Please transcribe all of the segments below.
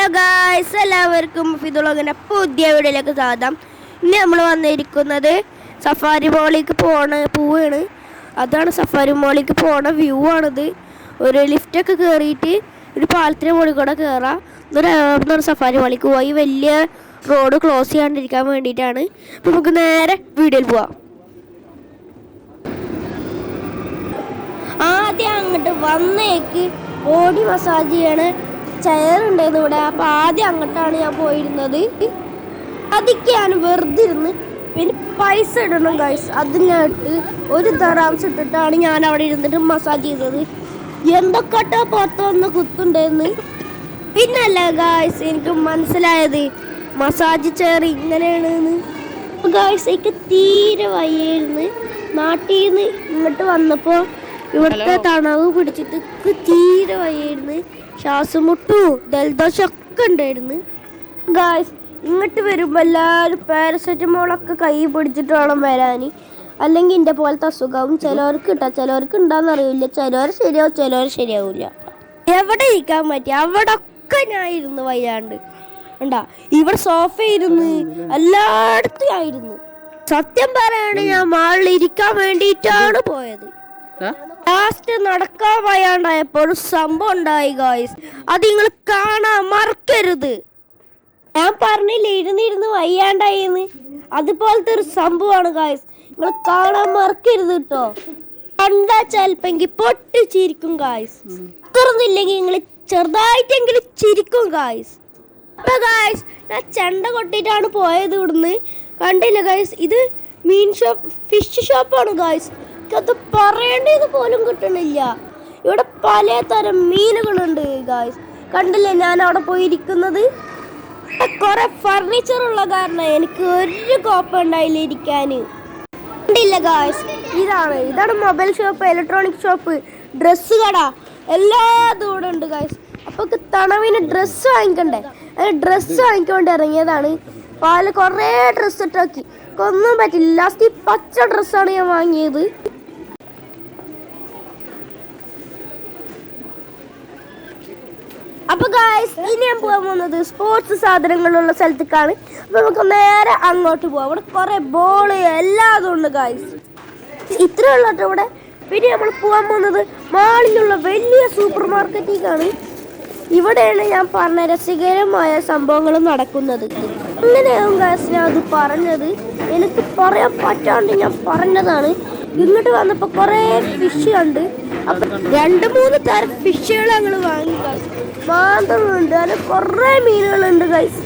Hello guys, എല്ലാവർക്കും ഫിദുളോഗിൻ്റെ പുതിയ വീഡിയോയിലേക്ക് സ്വാഗതം. ഇന്ന് നമ്മൾ വന്നിരിക്കുന്നത് സഫാരി മോളിലേക്ക് പോവാണ്. അതാണ് സഫാരി മോളിലേക്ക് പോണ വ്യൂ ആണിത്. ഒരു ലിഫ്റ്റൊക്കെ കയറിയിട്ട് ഒരു പാലത്തിന് മുകളിൽ കൂടെ കയറാം. എന്നിട്ട് സഫാരി മോളിലേക്ക് പോയി വലിയ റോഡ് ക്ലോസ് ചെയ്യാണ്ടിരിക്കാൻ വേണ്ടിയിട്ടാണ്. അപ്പോൾ നമുക്ക് നേരെ വീഡിയോയിൽ പോവാം. ആദ്യം അങ്ങോട്ട് വന്നേക്ക് ബോഡി മസാജ് ചെയ്യണ ചെയറുണ്ടായിരുന്നു ഇവിടെ. അപ്പോൾ ആദ്യം അങ്ങോട്ടാണ് ഞാൻ പോയിരുന്നത്. അതൊക്കെയാണ് വെറുതെ ഇരുന്ന് പിന്നെ പൈസ ഇടണം ഗൈസ്. അതിനായിട്ട് ഒരു ദറാംസ് ഇട്ടിട്ടാണ് ഞാൻ അവിടെ ഇരുന്നിട്ട് മസാജ് ചെയ്തത്. എന്തൊക്കെട്ടോ പുറത്ത് വന്ന് കുത്തുണ്ടായിരുന്നു. പിന്നല്ല ഗൈസ് എനിക്ക് മനസ്സിലായത് മസാജ് ചെയർ ഇങ്ങനെയാണെന്ന്. ഗൈസ് എനിക്ക് തീരെ വയ്യായിരുന്നു. നാട്ടിൽ നിന്ന് ഇങ്ങോട്ട് വന്നപ്പോൾ ഇവിടുത്തെ തണവ് പിടിച്ചിട്ട് തീരെ വയ്യായിരുന്നു. ശ്വാസം മുട്ടും ജലദോഷമൊക്കെ ഉണ്ടായിരുന്നു. ഗായ്സ് ഇങ്ങോട്ട് വരുമ്പോൾ എല്ലാവരും പാരസെറ്റമോളൊക്കെ കൈ പിടിച്ചിട്ട് വേണം വരാൻ. അല്ലെങ്കിൽ എൻ്റെ പോലത്തെ അസുഖവും ചിലവർക്ക് കിട്ടാം, ചിലവർക്ക് ഉണ്ടാകുന്നറിയില്ല. ചിലവർ ശരിയാവും, ചിലവർ ശരിയാവില്ല. എവിടെ ഇരിക്കാൻ പറ്റി അവിടെ ഒക്കെ ഞാൻ ഇരുന്ന് വയ്യാണ്ട് ഉണ്ടാ. ഇവിടെ സോഫ ഇരുന്ന് എല്ലായിടത്തും ആയിരുന്നു. സത്യം പറയുകയാണെങ്കിൽ ഞാൻ മാളിൽ ഇരിക്കാൻ വേണ്ടിയിട്ടാണ് പോയത്. ലാസ്റ്റ് നടക്കാൻ വയ്യാണ്ടായപ്പോൾ ഒരു സംഭവം ഉണ്ടായി ഗായ്സ്. അത് നിങ്ങൾ കാണാൻ മറക്കരുത്. ഞാൻ പറഞ്ഞില്ല ഇരുന്നിരുന്ന് വയ്യാണ്ടായിന്ന്. അതുപോലത്തെ ഒരു സംഭവമാണ് ഗായ്സ്. നിങ്ങൾ കാണാൻ മറക്കരുത് കേട്ടോ. കണ്ടാ ചിലപ്പെങ്കിൽ പൊട്ടിച്ചിരിക്കും ഗായ്സ്. തുറന്നില്ലെങ്കിൽ നിങ്ങൾ ചെറുതായിട്ടെങ്കിലും ചിരിക്കും ഗായ്സ്. അപ്പൊ ഗായ്സ് ഞാൻ ചെണ്ട കൊട്ടിട്ടാണ് പോയത് ഇവിടുന്ന്. കണ്ടില്ല ഗായ്സ്, ഇത് ഫിഷ് ഷോപ്പാണ് ഗായ്സ്. അത് പറയേണ്ടത് പോലും കിട്ടണില്ല. ഇവിടെ പലതരം മീനുകളുണ്ട് ഗായ്സ്. കണ്ടില്ലേ ഞാൻ അവിടെ പോയിരിക്കുന്നത്. കുറെ ഫർണിച്ചർ ഉള്ള കാരണം എനിക്ക് ഒരു കോപ്പ ഉണ്ടായില്ല ഇരിക്കാൻ. കണ്ടില്ല ഗായ്സ്, ഇതാണ് mobile shop, electronic shop, dress കട, എല്ലാതും ഇവിടെ ഉണ്ട് ഗായ്സ്. അപ്പൊ തണവിന് ഡ്രസ്സ് വാങ്ങിക്കണ്ടേ, ഡ്രസ്സ് വാങ്ങിക്കാൻ വേണ്ടി ഇറങ്ങിയതാണ്. കുറേ ഡ്രസ്സ് ഇട്ടാക്കി ഒന്നും പറ്റില്ല. ലാസ്റ്റ് ഈ പച്ച ഡ്രസ്സാണ് ഞാൻ വാങ്ങിയത്. അപ്പൊ ഗായ്സ് ഇനി ഞാൻ പോകാൻ പോകുന്നത് സ്പോർട്സ് സാധനങ്ങളുള്ള സ്ഥലത്തേക്കാണ്. അപ്പൊ നമുക്ക് നേരെ അങ്ങോട്ട് പോവാം. ഇവിടെ കുറെ ബോള് എല്ലാതും ഉണ്ട് ഗായ്സ്. ഇത്രയുള്ള ഇവിടെ. പിന്നെ നമ്മൾ പോകാൻ പോകുന്നത് മാളിലുള്ള വലിയ സൂപ്പർ മാർക്കറ്റിലേക്കാണ്. ഇവിടെയാണ് ഞാൻ പറഞ്ഞ രസകരമായ സംഭവങ്ങൾ നടക്കുന്നത്. അങ്ങനെയാവും ഗായ്സ് ഞാൻ അത് പറഞ്ഞത്. എനിക്ക് പറയാൻ പറ്റാണ്ട് ഞാൻ പറഞ്ഞതാണ്. ഇങ്ങോട്ട് വന്നപ്പോൾ കുറേ ഫിഷ് കണ്ട്. അപ്പം 2-3 തരം ഫിഷുകൾ ഞങ്ങൾ വാങ്ങി ഗൈസ്. മാന്തളുണ്ട്, അതിൽ കുറേ മീനുകളുണ്ട് ഗൈസ്.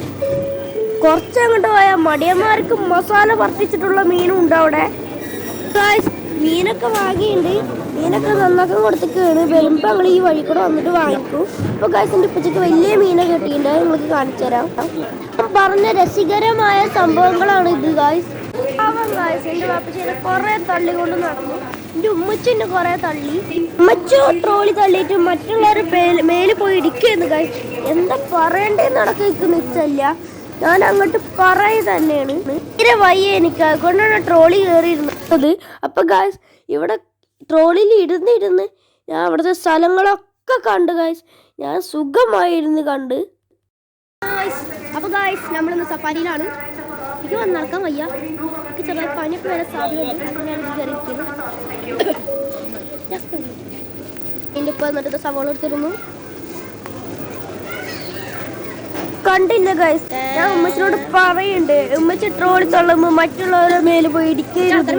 കുറച്ചങ്ങോട്ട് പോയാൽ മടിയന്മാർക്ക് മസാല വർത്തിച്ചിട്ടുള്ള മീനും ഉണ്ട് അവിടെ ഗൈസ്. മീനൊക്കെ വാങ്ങിയിട്ടുണ്ട്. മീനൊക്കെ നന്നാക്കാൻ കൊടുത്തേക്കാണ്. വരുമ്പോൾ ഞങ്ങൾ ഈ വഴി കൂടെ വന്നിട്ട് വാങ്ങിക്കും. അപ്പോൾ ഗൈസിൻ്റെ ഉപ്പച്ചക്ക് വലിയ മീനെ കിട്ടിയിട്ടുണ്ട്. നിങ്ങൾക്ക് കാണിച്ചു തരാം. പറഞ്ഞ രസകരമായ സംഭവങ്ങളാണ് ഇത് ഗൈസ്. എൻ്റെ പാപ്പച്ചേനെ കുറെ തള്ളി കൊണ്ട് നടന്നു. എൻ്റെ ഉമ്മച്ചിൻ്റെ കുറെ തള്ളി. ഉമ്മച്ചോ ട്രോളി തള്ളിയിട്ട് മറ്റുള്ളവർ മേലെ പോയി ഇടിക്കുന്നു ഗൈസ്. എന്താ പറയണ്ടേന്ന് നടക്കുന്ന നിശ്ചയില്ല. ഞാൻ അങ്ങോട്ട് പറയ തന്നെയാണ്. തീരെ വയ്യ എനിക്ക്, അതുകൊണ്ടാണ് ട്രോളി കയറിയിരുന്നത്. അപ്പൊ ഗൈസ് ഇവിടെ ട്രോളിയിൽ ഇരുന്ന് ഞാൻ അവിടുത്തെ സ്ഥലങ്ങളൊക്കെ കണ്ടു ഗൈസ്. ഞാൻ സുഖമായിരുന്നു കണ്ട്. അപ്പൊ ഗൈസ് നമ്മളിന്ന് സഫാരിയിലാണ്. എനിക്ക് നടക്കാൻ വയ്യ, എനിക്ക് ചെറിയ പനിയൊക്കെ വരെ സാധ്യതയുണ്ട്. എൻ്റെ ഇപ്പം എന്നിട്ട് സവാള എടുത്തിരുന്നു. കണ്ടില്ല ഗൈസ്, ഞാൻ ഉമ്മച്ചിനോട് പറയുന്നുണ്ട്. ഉമ്മച്ചി ട്രോളി തള്ളുമ്പോൾ മറ്റുള്ളവരുടെ മേലെ പോയി ഇടിക്കരുത്.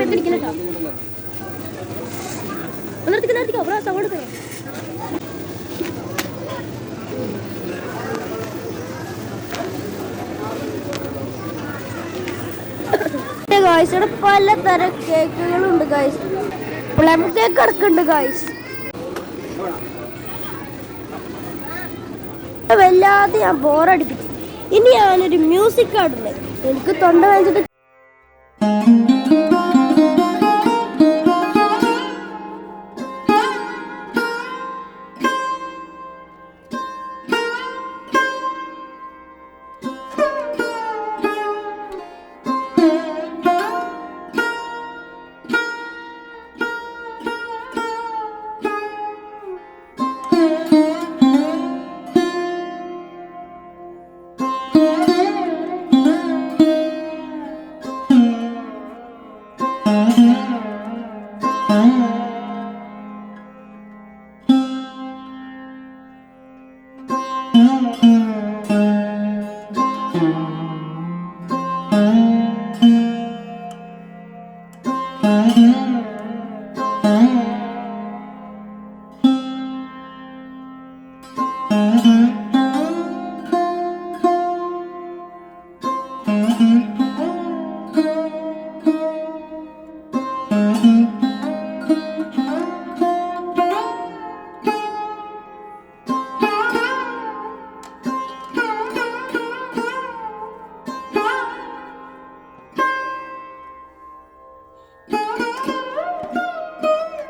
ഗൈസ് ഇവിടെ പലതരം കേക്കുകളുണ്ട് ഗൈസ്. പ്ലം കേക്ക് അടക്കുന്നുണ്ട് ഗൈസ്. വല്ലാതെ ഞാൻ ബോറടിപ്പിച്ചു. ഇനി ഞാനൊരു മ്യൂസിക് ആടുന്നത്. എനിക്ക് തൊണ്ട വെച്ചിട്ട് Mm-hmm.